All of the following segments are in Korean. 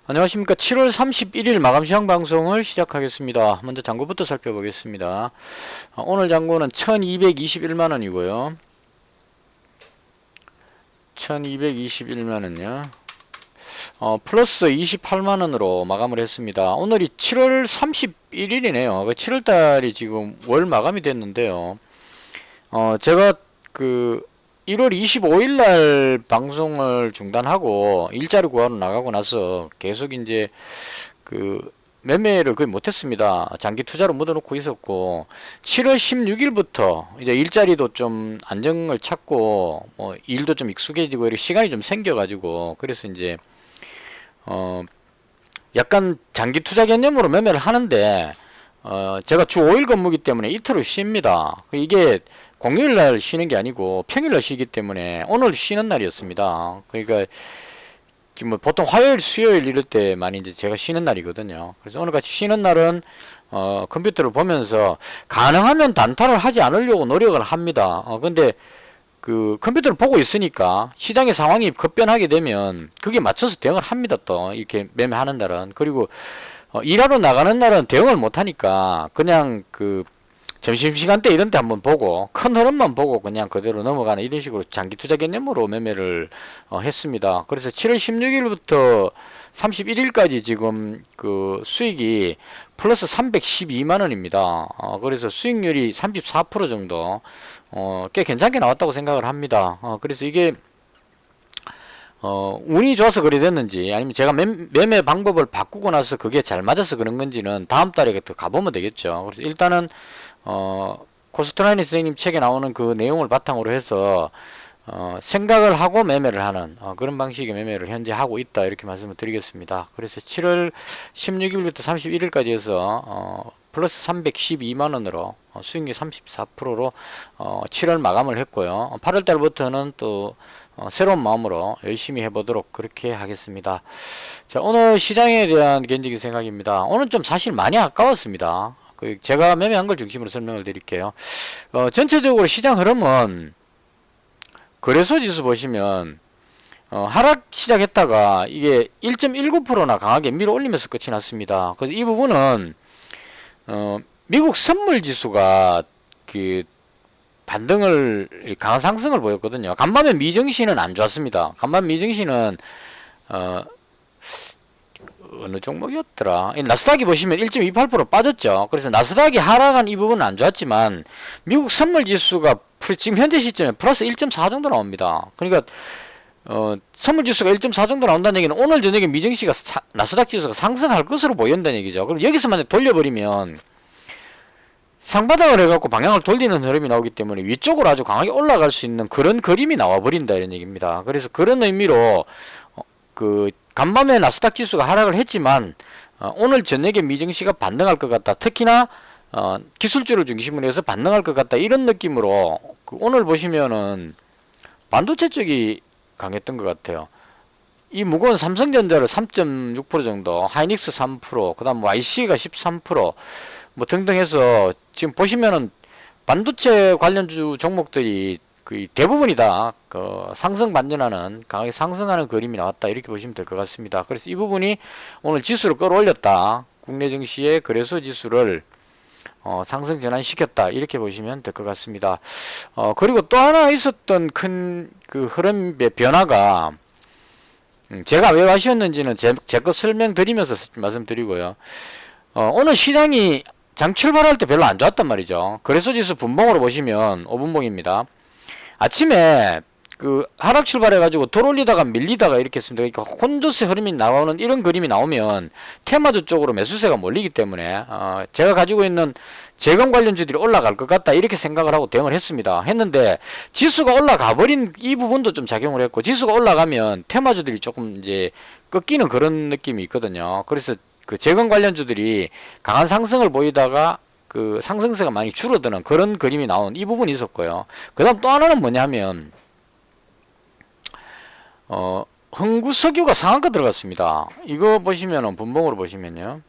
안녕하십니까. 7월 31일 마감시황 방송을 시작하겠습니다. 먼저 잔고부터 살펴보겠습니다. 오늘 잔고는 1221만원이고요. 1221만원요. 플러스 28만원으로 마감을 했습니다. 오늘이 7월 31일이네요. 7월달이 지금 월 마감이 됐는데요. 제가 1월 25일날 방송을 중단하고 일자리 구하러 나가고 나서 계속 이제 매매를 거의 못했습니다. 장기 투자로 묻어놓고 있었고 7월 16일부터 이제 일자리도 좀 안정을 찾고 일도 좀 익숙해지고 이렇게 시간이 좀 생겨가지고 그래서 이제 약간 장기 투자 개념으로 매매를 하는데 제가 주 5일 근무기 때문에 이틀을 쉽니다. 이게 공휴일날 쉬는 게 아니고 평일날 쉬기 때문에 오늘 쉬는 날이었습니다. 그러니까 뭐 보통 화요일, 수요일 이럴 때 많이 이제 제가 쉬는 날이거든요. 그래서 오늘같이 쉬는 날은 컴퓨터를 보면서 가능하면 단타를 하지 않으려고 노력을 합니다. 근데 컴퓨터를 보고 있으니까 시장의 상황이 급변하게 되면 그게 맞춰서 대응을 합니다. 또 이렇게 매매하는 날은. 그리고 일하러 나가는 날은 대응을 못하니까 그냥 점심시간 때 이런 때 한번 보고 큰 흐름만 보고 그냥 그대로 넘어가는 이런 식으로 장기 투자 개념으로 매매를 했습니다. 그래서 7월 16일부터 31일까지 지금 수익이 플러스 312만원입니다. 그래서 수익률이 34% 정도 꽤 괜찮게 나왔다고 생각을 합니다. 그래서 이게 운이 좋아서 그리 됐는지 아니면 제가 매매 방법을 바꾸고 나서 그게 잘 맞아서 그런 건지는 다음 달에 또 가보면 되겠죠. 그래서 일단은 코스트라이너 선생님 책에 나오는 그 내용을 바탕으로 해서 생각을 하고 매매를 하는 그런 방식의 매매를 현재 하고 있다 이렇게 말씀을 드리겠습니다. 그래서 7월 16일부터 31일까지 해서 플러스 312만원으로 수익률 34%로 7월 마감을 했고요. 8월달부터는 또 새로운 마음으로 열심히 해보도록 그렇게 하겠습니다. 자, 오늘 시장에 대한 개인적인 생각입니다. 오늘 좀 사실 많이 아까웠습니다. 제가 매매한 걸 중심으로 설명을 드릴게요. 전체적으로 시장 흐름은 거래소 지수 보시면 하락 시작했다가 이게 1.19%나 강하게 밀어 올리면서 끝이 났습니다. 그래서 이 부분은 미국 선물 지수가 반등을 강한 상승을 보였거든요. 간밤에 미증시는 안 좋았습니다. 간밤 미증시는 어느 종목이었더라? 나스닥이 보시면 1.28% 빠졌죠. 그래서 나스닥이 하락한 이 부분은 안 좋았지만 미국 선물 지수가 지금 현재 시점에 플러스 1.4 정도 나옵니다. 그러니까 선물 지수가 1.4 정도 나온다는 얘기는 오늘 저녁에 미증시가 나스닥 지수가 상승할 것으로 보인다는 얘기죠. 그럼 여기서만 돌려버리면 상바닥을 해갖고 방향을 돌리는 흐름이 나오기 때문에 위쪽으로 아주 강하게 올라갈 수 있는 그런 그림이 나와버린다 이런 얘기입니다. 그래서 그런 의미로 간밤에 나스닥 지수가 하락을 했지만 오늘 저녁에 미증시가 반등할 것 같다. 특히나 기술주를 중심으로 해서 반등할 것 같다. 이런 느낌으로 오늘 보시면은 반도체 쪽이 강했던 것 같아요. 이 무거운 삼성전자를 3.6% 정도, 하이닉스 3%, 그 다음 YC가 13%, 뭐 등등 해서 지금 보시면은 반도체 관련주 종목들이 대부분이 다 상승 반전하는 강하게 상승하는 그림이 나왔다 이렇게 보시면 될 것 같습니다. 그래서 이 부분이 오늘 지수를 끌어올렸다. 국내 증시의 거래소 지수를 상승 전환시켰다 이렇게 보시면 될 것 같습니다. 그리고 또 하나 있었던 큰 흐름의 변화가 제가 왜 아쉬웠는지는 제 거 설명드리면서 말씀드리고요. 오늘 시장이 장 출발할 때 별로 안 좋았단 말이죠. 거래소 지수 분봉으로 보시면 5분봉입니다. 아침에 하락 출발해가지고 돌올리다가 밀리다가 이렇게 했습니다. 그러니까 혼조세 흐름이 나오는 이런 그림이 나오면 테마주 쪽으로 매수세가 몰리기 때문에 제가 가지고 있는 재건 관련주들이 올라갈 것 같다 이렇게 생각을 하고 대응을 했는데 지수가 올라가 버린 이 부분도 좀 작용을 했고 지수가 올라가면 테마주들이 조금 이제 꺾이는 그런 느낌이 있거든요. 그래서 재건 관련주들이 강한 상승을 보이다가 상승세가 많이 줄어드는 그런 그림이 나온 이 부분이 있었고요. 그 다음 또 하나는 뭐냐면 흥구석유가 상한가 들어갔습니다. 이거 보시면은 분봉으로 보시면요.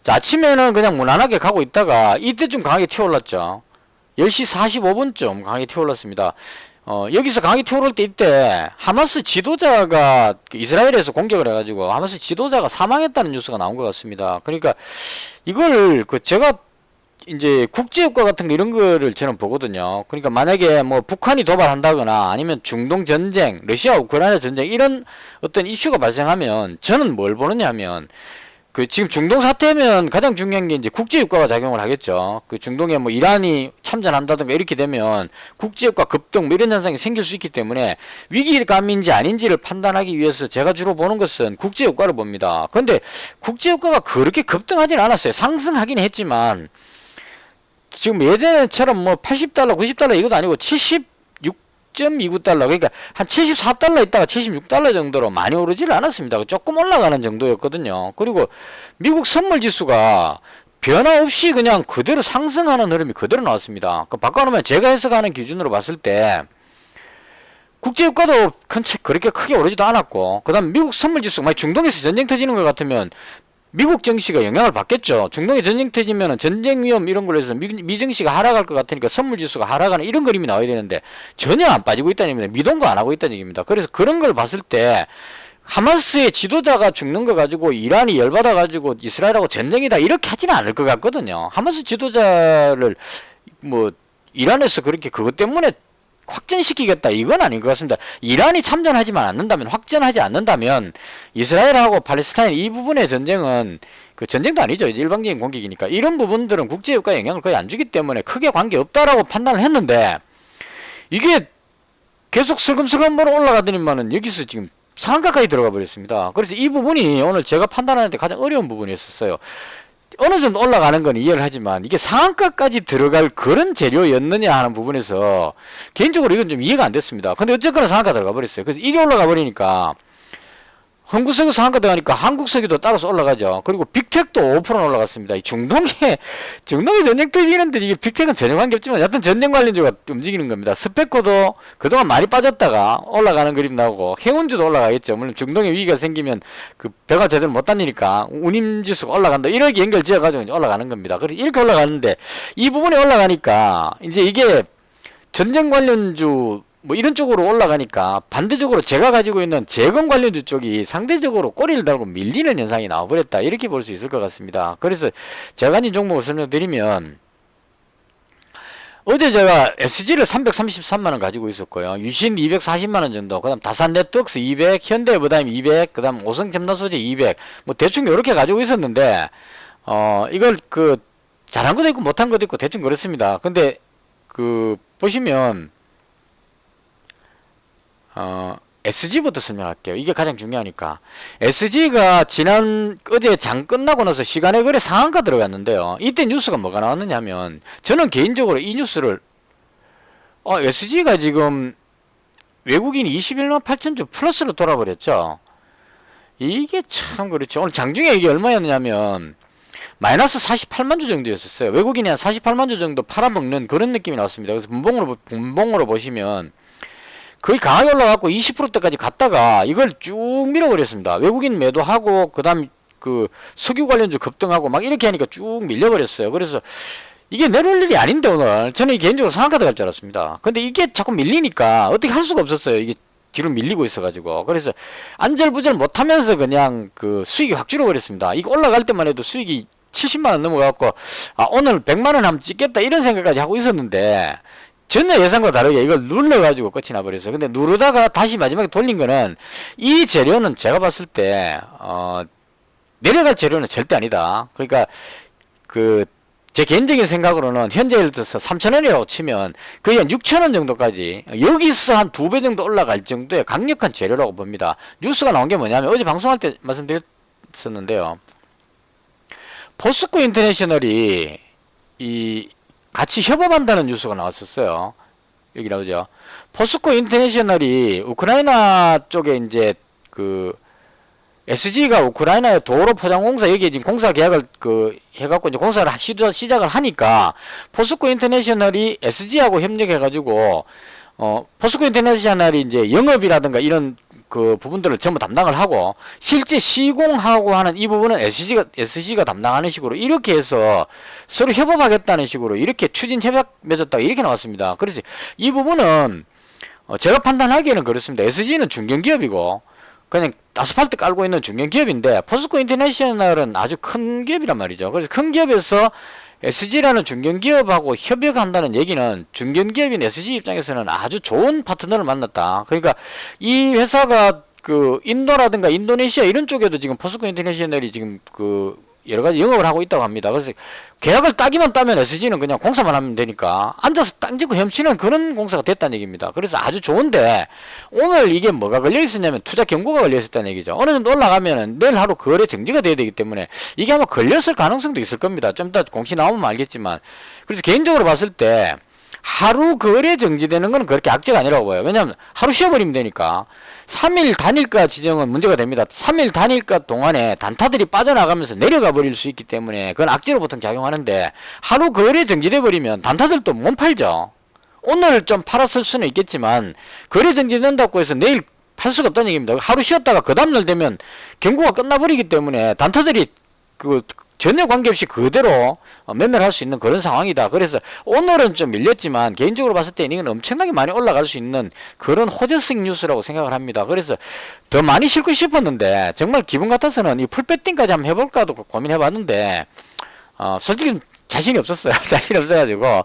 자, 아침에는 그냥 무난하게 가고 있다가 이때쯤 강하게 튀어올랐죠. 10시 45분쯤 강하게 튀어올랐습니다. 여기서 강하게 튀어오를 때 이때 하마스 지도자가 이스라엘에서 공격을 해가지고 하마스 지도자가 사망했다는 뉴스가 나온 것 같습니다. 그러니까 이걸 제가 이제 국제효과 같은 거 이런 거를 저는 보거든요. 그러니까 만약에 뭐 북한이 도발한다거나 아니면 중동 전쟁, 러시아 우크라이나 전쟁 이런 어떤 이슈가 발생하면 저는 뭘 보느냐 하면 지금 중동 사태면 가장 중요한 게 이제 국제효과가 작용을 하겠죠. 중동에 뭐 이란이 참전한다든가 이렇게 되면 국제효과 급등 뭐 이런 현상이 생길 수 있기 때문에 위기감인지 아닌지를 판단하기 위해서 제가 주로 보는 것은 국제효과를 봅니다. 근데 국제효과가 그렇게 급등하진 않았어요. 상승하긴 했지만 지금 예전처럼 뭐 80달러, 90달러 이것도 아니고 76.29달러 그러니까 한 74달러 있다가 76달러 정도로 많이 오르지를 않았습니다. 조금 올라가는 정도였거든요. 그리고 미국 선물지수가 변화 없이 그냥 그대로 상승하는 흐름이 그대로 나왔습니다. 바꿔놓으면 제가 해석하는 기준으로 봤을 때 국제유가도 그렇게 크게 오르지도 않았고 그 다음 미국 선물지수 만약 중동에서 전쟁 터지는 것 같으면 미국 증시가 영향을 받겠죠. 중동에 전쟁 터지면 전쟁 위험 이런 걸로 해서 미증시가 하락할 것 같으니까 선물지수가 하락하는 이런 그림이 나와야 되는데 전혀 안 빠지고 있다는 얘기입니다. 미동도 안 하고 있다는 얘기입니다. 그래서 그런 걸 봤을 때 하마스의 지도자가 죽는 거 가지고 이란이 열받아 가지고 이스라엘하고 전쟁이다 이렇게 하지는 않을 것 같거든요. 하마스 지도자를 뭐 이란에서 그렇게 그것 때문에 확전시키겠다 이건 아닌 것 같습니다. 이란이 참전하지만 않는다면 확전하지 않는다면 이스라엘하고 팔레스타인 이 부분의 전쟁은 전쟁도 아니죠. 이제 일방적인 공격이니까 이런 부분들은 국제유가에 영향을 거의 안 주기 때문에 크게 관계없다라고 판단을 했는데 이게 계속 슬금슬금으로 올라가더니만은 여기서 지금 상한가까지 들어가 버렸습니다. 그래서 이 부분이 오늘 제가 판단하는데 가장 어려운 부분이었어요. 어느 정도 올라가는 건 이해를 하지만 이게 상한가까지 들어갈 그런 재료였느냐 하는 부분에서 개인적으로 이건 좀 이해가 안 됐습니다. 근데 어쨌거나 상한가 들어가 버렸어요. 그래서 이게 올라가 버리니까 한국석유 상한가 들어가니까 한국석유도 따라서 올라가죠. 그리고 빅텍도 5% 올라갔습니다. 이 중동에 전쟁 터지는데 이게 빅텍은 전혀 관계없지만 여하튼 전쟁 관련주가 움직이는 겁니다. 스페코도 그동안 많이 빠졌다가 올라가는 그림 나오고 해운주도 올라가겠죠. 물론 중동에 위기가 생기면 배가 제대로 못 다니니까 운임지수가 올라간다. 이렇게 연결 지어가지고 이제 올라가는 겁니다. 그래서 이렇게 올라가는데 이 부분이 올라가니까 이제 이게 전쟁 관련주 뭐 이런 쪽으로 올라가니까 반대적으로 제가 가지고 있는 재건 관련주 쪽이 상대적으로 꼬리를 달고 밀리는 현상이 나와버렸다 이렇게 볼 수 있을 것 같습니다. 그래서 제가 가진 종목을 설명드리면 어제 제가 SG를 333만원 가지고 있었고요. 유신 240만원 정도, 그 다음 다산 네트웍스 200, 현대 에버다임 200, 그 다음 오성 첨단소재 200, 뭐 대충 이렇게 가지고 있었는데 이걸 잘한 것도 있고 못한 것도 있고 대충 그렇습니다. 근데 보시면 SG부터 설명할게요. 이게 가장 중요하니까. SG가 어제 장 끝나고 나서 시간에 거래 상한가 들어갔는데요. 이때 뉴스가 뭐가 나왔느냐 하면, 저는 개인적으로 이 뉴스를, SG가 지금 외국인이 21만 8천주 플러스로 돌아버렸죠. 이게 참 그렇죠. 오늘 장중에 이게 얼마였냐면, 마이너스 48만 주 정도였었어요. 외국인이 한 48만 주 정도 팔아먹는 그런 느낌이 나왔습니다. 그래서 분봉으로 보시면, 거의 강하게 올라가고 20%대까지 갔다가 이걸 쭉 밀어버렸습니다. 외국인 매도하고 그 다음 석유 관련주 급등하고 막 이렇게 하니까 쭉 밀려버렸어요. 그래서 이게 내려올 일이 아닌데 오늘 저는 개인적으로 상한가 들어갈 줄 알았습니다. 근데 이게 자꾸 밀리니까 어떻게 할 수가 없었어요. 이게 뒤로 밀리고 있어가지고. 그래서 안절부절 못하면서 그냥 수익이 확 줄어버렸습니다. 이거 올라갈 때만 해도 수익이 70만원 넘어가갖고 오늘 100만원 한번 찍겠다 이런 생각까지 하고 있었는데 전혀 예상과 다르게 이걸 눌러가지고 끝이 나버렸어요. 근데 누르다가 다시 마지막에 돌린 거는 이 재료는 제가 봤을 때 내려갈 재료는 절대 아니다. 그러니까 제 개인적인 생각으로는 현재 예를 들어서 3,000원이라고 치면 거의 한 6,000원 정도까지 여기서 한 2배 정도 올라갈 정도의 강력한 재료라고 봅니다. 뉴스가 나온 게 뭐냐면 어제 방송할 때 말씀드렸었는데요. 포스코 인터내셔널이 같이 협업한다는 뉴스가 나왔었어요. 여기 나오죠. 포스코 인터내셔널이 우크라이나 쪽에 이제 SG가 우크라이나의 도로 포장공사 여기에 지금 공사 계약을 해갖고 이제 공사를 시작을 하니까 포스코 인터내셔널이 SG하고 협력해가지고 포스코 인터내셔널이 이제 영업이라든가 이런 부분들을 전부 담당을 하고 실제 시공하고 하는 이 부분은 SG가 담당하는 식으로 이렇게 해서 서로 협업하겠다는 식으로 이렇게 추진 협약 맺었다가 이렇게 나왔습니다. 그래서 이 부분은 제가 판단하기에는 그렇습니다. SG는 중견기업이고 그냥 아스팔트 깔고 있는 중견기업인데 포스코 인터내셔널은 아주 큰 기업이란 말이죠. 그래서 큰 기업에서 SG라는 중견기업하고 협력한다는 얘기는 중견기업인 SG 입장에서는 아주 좋은 파트너를 만났다. 그러니까 이 회사가 그 인도라든가 인도네시아 이런 쪽에도 지금 포스코 인터내셔널이 지금 그 여러 가지 영업을 하고 있다고 합니다. 그래서 계약을 따기만 따면 SG는 그냥 공사만 하면 되니까 앉아서 땅 짚고 헤엄치는 그런 공사가 됐다는 얘기입니다. 그래서 아주 좋은데 오늘 이게 뭐가 걸려 있었냐면 투자 경고가 걸려 있었다는 얘기죠. 어느 정도 올라가면은 내일 하루 거래 정지가 돼야 되기 때문에 이게 아마 걸렸을 가능성도 있을 겁니다. 좀 이따 공시 나오면 알겠지만. 그래서 개인적으로 봤을 때 하루 거래 정지되는 건 그렇게 악재가 아니라고 봐요. 왜냐하면 하루 쉬어버리면 되니까. 3일 단일가 지정은 문제가 됩니다. 3일 단일가 동안에 단타들이 빠져나가면서 내려가 버릴 수 있기 때문에 그건 악재로 보통 작용하는데 하루 거래 정지돼 버리면 단타들도 못 팔죠. 오늘 좀 팔았을 수는 있겠지만 거래 정지된다고 해서 내일 팔 수가 없다는 얘기입니다. 하루 쉬었다가 그 다음날 되면 경고가 끝나버리기 때문에 단타들이 그 전혀 관계없이 그대로 매매를 할 수 있는 그런 상황이다. 그래서 오늘은 좀 밀렸지만 개인적으로 봤을 때는 이건 엄청나게 많이 올라갈 수 있는 그런 호재성 뉴스라고 생각을 합니다. 그래서 더 많이 실고 싶었는데 정말 기분 같아서는 이 풀배팅까지 한번 해볼까도 고민해봤는데 솔직히 자신이 없었어요. 자신이 없어가지고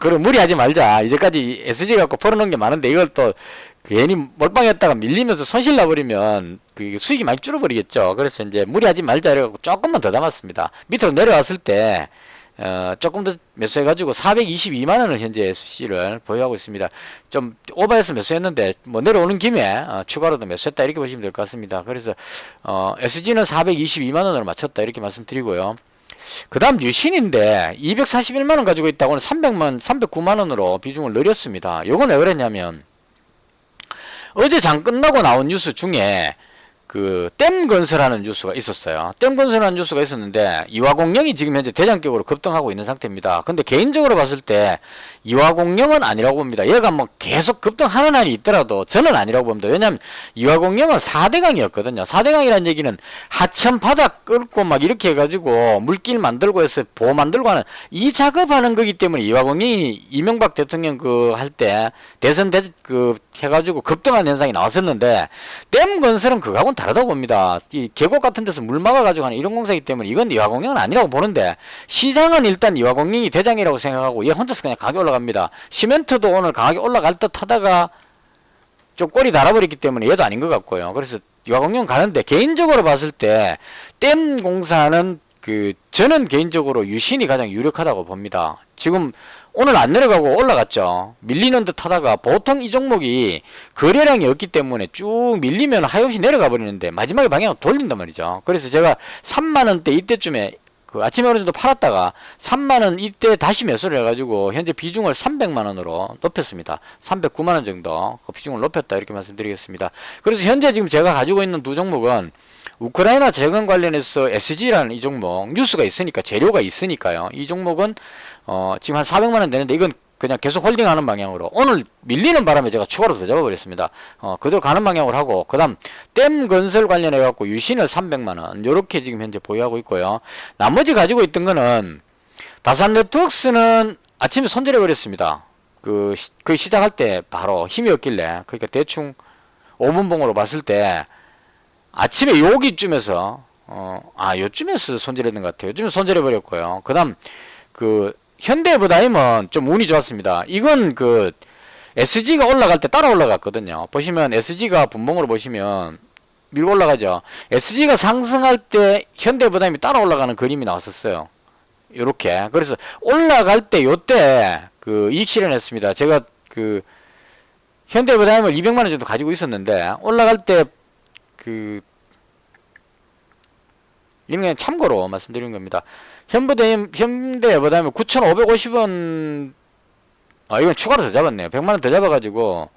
그럼 무리하지 말자. 이제까지 SG 갖고 벌어놓은 게 많은데 이걸 또 괜히 몰빵했다가 밀리면서 손실 나버리면 그 수익이 많이 줄어버리겠죠. 그래서 이제 무리하지 말자 이래갖고 조금만 더 담았습니다. 밑으로 내려왔을 때 조금 더 매수해가지고 422만원을 현재 SG를 보유하고 있습니다. 좀 오버해서 매수했는데 뭐 내려오는 김에 추가로도 매수했다 이렇게 보시면 될 것 같습니다. 그래서 SG는 422만원으로 맞췄다 이렇게 말씀드리고요. 그 다음 유신인데 241만원 가지고 있다고는 309만원으로 비중을 늘렸습니다. 요건 왜 그랬냐면 어제 장 끝나고 나온 뉴스 중에 그 댐건설하는 뉴스가 있었어요. 댐건설하는 뉴스가 있었는데 이화공영이 지금 현재 대장격으로 급등하고 있는 상태입니다. 근데 개인적으로 봤을 때 이화공영은 아니라고 봅니다. 얘가 뭐 계속 급등하는 한이 있더라도 저는 아니라고 봅니다. 왜냐하면 이화공영은 4대강이었거든요. 4대강이라는 얘기는 하천 바닥 끓고 막 이렇게 해가지고 물길 만들고 해서 보호 만들고 하는 이 작업하는 거기 때문에 이화공영이 이명박 대통령 그 할 때 대선 그 해가지고 급등한 현상이 나왔었는데 댐건설은 그거하고는 다르다고 봅니다. 이 계곡 같은 데서 물 막아가지고 하는 이런 공사이기 때문에 이건 이화공영은 아니라고 보는데 시장은 일단 이화공영이 대장이라고 생각하고 얘 혼자서 그냥 가게 올라갑니다. 시멘트도 오늘 강하게 올라갈 듯 하다가 좀 꼬리 달아버렸기 때문에 얘도 아닌 것 같고요. 그래서 이화공영 가는데 개인적으로 봤을 때 댐 공사는 저는 개인적으로 유신이 가장 유력하다고 봅니다. 지금 오늘 안 내려가고 올라갔죠. 밀리는 듯 하다가 보통 이 종목이 거래량이 없기 때문에 쭉 밀리면 하염없이 내려가 버리는데 마지막에 방향을 돌린단 말이죠. 그래서 제가 3만원대 이때쯤에 아침에 어느 정도 팔았다가 3만원 이때 다시 매수를 해가지고 현재 비중을 300만원으로 높였습니다. 309만원 정도 그 비중을 높였다 이렇게 말씀드리겠습니다. 그래서 현재 지금 제가 가지고 있는 두 종목은 우크라이나 재건 관련해서 SG라는 이 종목 뉴스가 있으니까 재료가 있으니까요. 이 종목은 지금 한 400만원 되는데 이건 그냥 계속 홀딩하는 방향으로 오늘 밀리는 바람에 제가 추가로 더 잡아버렸습니다. 그대로 가는 방향으로 하고 그 다음 댐 건설 관련해 갖고 유신을 300만원 요렇게 지금 현재 보유하고 있고요. 나머지 가지고 있던 거는 다산네트웍스는 아침에 손절해 버렸습니다. 그 시작할 때 바로 힘이 없길래 그러니까 대충 5분봉으로 봤을 때 아침에 여기쯤에서 요쯤에서 손절했는 것 같아요. 요즘에 손절해 버렸고요. 그 다음 현대해버다임은 좀 운이 좋았습니다. 이건 SG가 올라갈 때 따라 올라갔거든요. 보시면 SG가 분봉으로 보시면 밀고 올라가죠. SG가 상승할 때 현대해버다임이 따라 올라가는 그림이 나왔었어요. 요렇게. 그래서 올라갈 때 요때 이익 실현했습니다. 제가 현대해버다임을 200만원 정도 가지고 있었는데 올라갈 때 이런 게 참고로 말씀드리는 겁니다. 현대해버다임은 9,550원 이건 추가로 더 잡았네요. 100만원 더 잡아가지고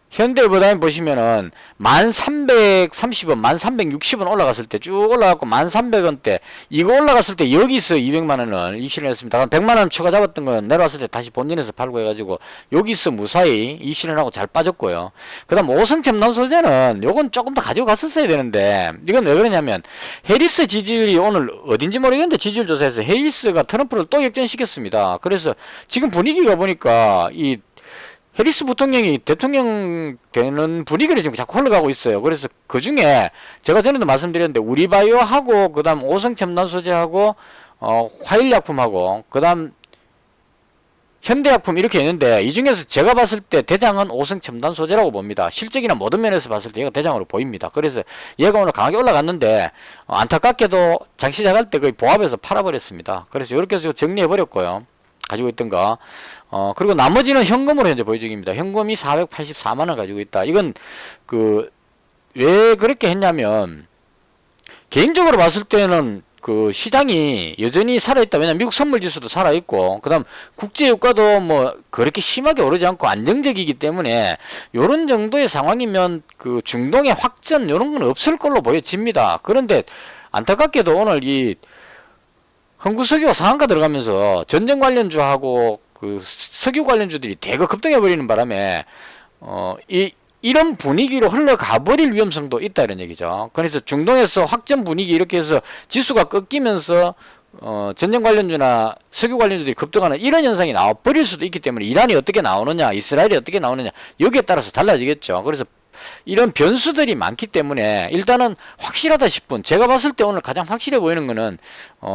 현대해버다임 보시면은 1330원 1360원 올라갔을 때 쭉 올라갔고 1300원대 이거 올라갔을 때 여기서 200만원을 이익 실현했습니다. 100만원 추가 잡았던 건 내려왔을 때 다시 본진에서 팔고 해가지고 여기서 무사히 이익 실현하고 잘 빠졌고요. 그 다음 오성첨단 소재는 요건 조금 더 가지고 갔었어야 되는데 이건 왜 그러냐면 해리스 지지율이 오늘 어딘지 모르겠는데 지지율 조사에서 해리스가 트럼프를 또 역전시켰습니다. 그래서 지금 분위기가 보니까 해리스 부통령이 대통령 되는 분위기를 지금 자꾸 흘러가고 있어요. 그래서 그 중에 제가 전에도 말씀드렸는데 우리바이오하고 그다음 오성첨단 소재하고 화일약품하고 그다음 현대약품 이렇게 있는데 이 중에서 제가 봤을 때 대장은 오성첨단 소재라고 봅니다. 실적이나 모든 면에서 봤을 때 얘가 대장으로 보입니다. 그래서 얘가 오늘 강하게 올라갔는데 안타깝게도 장 시작할 때 거의 보합에서 팔아버렸습니다. 그래서 이렇게 해서 정리해버렸고요. 가지고 있던 거. 그리고 나머지는 현금으로 현재 보유 중입니다. 현금이 484만원 가지고 있다. 이건 왜 그렇게 했냐면 개인적으로 봤을 때는 그 시장이 여전히 살아있다. 왜냐면 미국 선물 지수도 살아있고, 그 다음 국제유가도 뭐 그렇게 심하게 오르지 않고 안정적이기 때문에 요런 정도의 상황이면 그 중동의 확전 요런 건 없을 걸로 보여집니다. 그런데 안타깝게도 오늘 이 흥구석유가 상한가 들어가면서 전쟁 관련주하고 그 석유 관련주들이 대거 급등해버리는 바람에 이런 분위기로 흘러가 버릴 위험성도 있다 이런 얘기죠. 그래서 중동에서 확전 분위기 이렇게 해서 지수가 꺾이면서 전쟁 관련주나 석유 관련주들이 급등하는 이런 현상이 나와 버릴 수도 있기 때문에 이란이 어떻게 나오느냐, 이스라엘이 어떻게 나오느냐 여기에 따라서 달라지겠죠. 그래서 이런 변수들이 많기 때문에 일단은 확실하다 싶은, 제가 봤을 때 오늘 가장 확실해 보이는 거는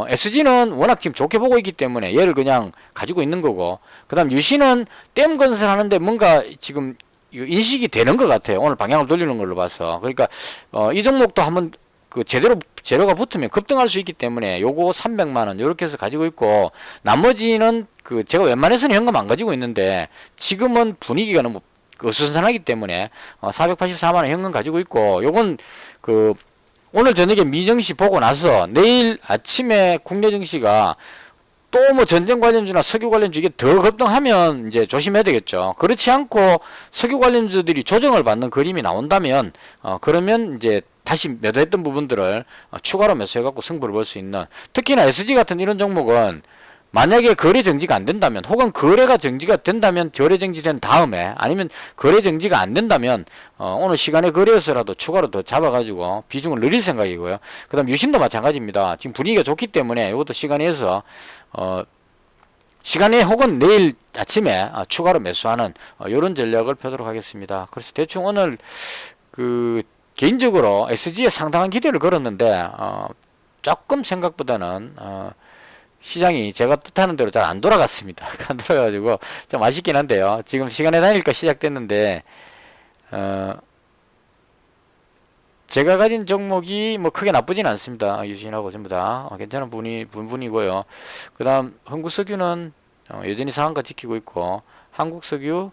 SG는 워낙 지금 좋게 보고 있기 때문에 얘를 그냥 가지고 있는 거고, 그 다음 유시는 댐 건설하는데 뭔가 지금 인식이 되는 것 같아요. 오늘 방향을 돌리는 걸로 봐서. 그러니까 이 종목도 한번 그 제대로 재료가 붙으면 급등할 수 있기 때문에 요거 300만원 요렇게 해서 가지고 있고, 나머지는 그 제가 웬만해서는 현금 안 가지고 있는데 지금은 분위기가 너무 어수선하기 때문에 484만원 현금 가지고 있고, 요건 그 오늘 저녁에 미증시 보고 나서 내일 아침에 국내 증시가 또 뭐 전쟁 관련주나 석유 관련주 이게 더 급등하면 이제 조심해야 되겠죠. 그렇지 않고 석유 관련주들이 조정을 받는 그림이 나온다면 그러면 이제 다시 매도했던 부분들을 추가로 매수해갖고 승부를 볼 수 있는, 특히나 SG 같은 이런 종목은 만약에 거래 정지가 안 된다면, 혹은 거래가 정지가 된다면, 거래 정지된 다음에, 아니면 거래 정지가 안 된다면 오늘 시간에 거래해서라도 추가로 더 잡아가지고 비중을 늘릴 생각이고요. 그 다음 유심도 마찬가지입니다. 지금 분위기가 좋기 때문에 이것도 시간에 해서 시간에 혹은 내일 아침에 추가로 매수하는 이런 전략을 펴도록 하겠습니다. 그래서 대충 오늘 그 개인적으로 SG에 상당한 기대를 걸었는데 조금 생각보다는 시장이 제가 뜻하는 대로 잘 안 돌아갔습니다. 안 돌아가지고 좀 아쉽긴 한데요. 지금 시간에 다니까 시작됐는데 제가 가진 종목이 뭐 크게 나쁘진 않습니다. 유진하고 전부 다 괜찮은 분이고요. 그 다음 흥구석유는 여전히 상한가 지키고 있고, 한국석유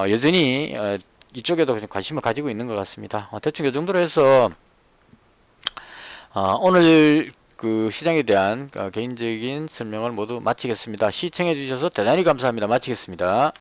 여전히 이쪽에도 관심을 가지고 있는 것 같습니다. 대충 이 정도로 해서 오늘 그 시장에 대한 개인적인 설명을 모두 마치겠습니다. 시청해 주셔서 대단히 감사합니다. 마치겠습니다.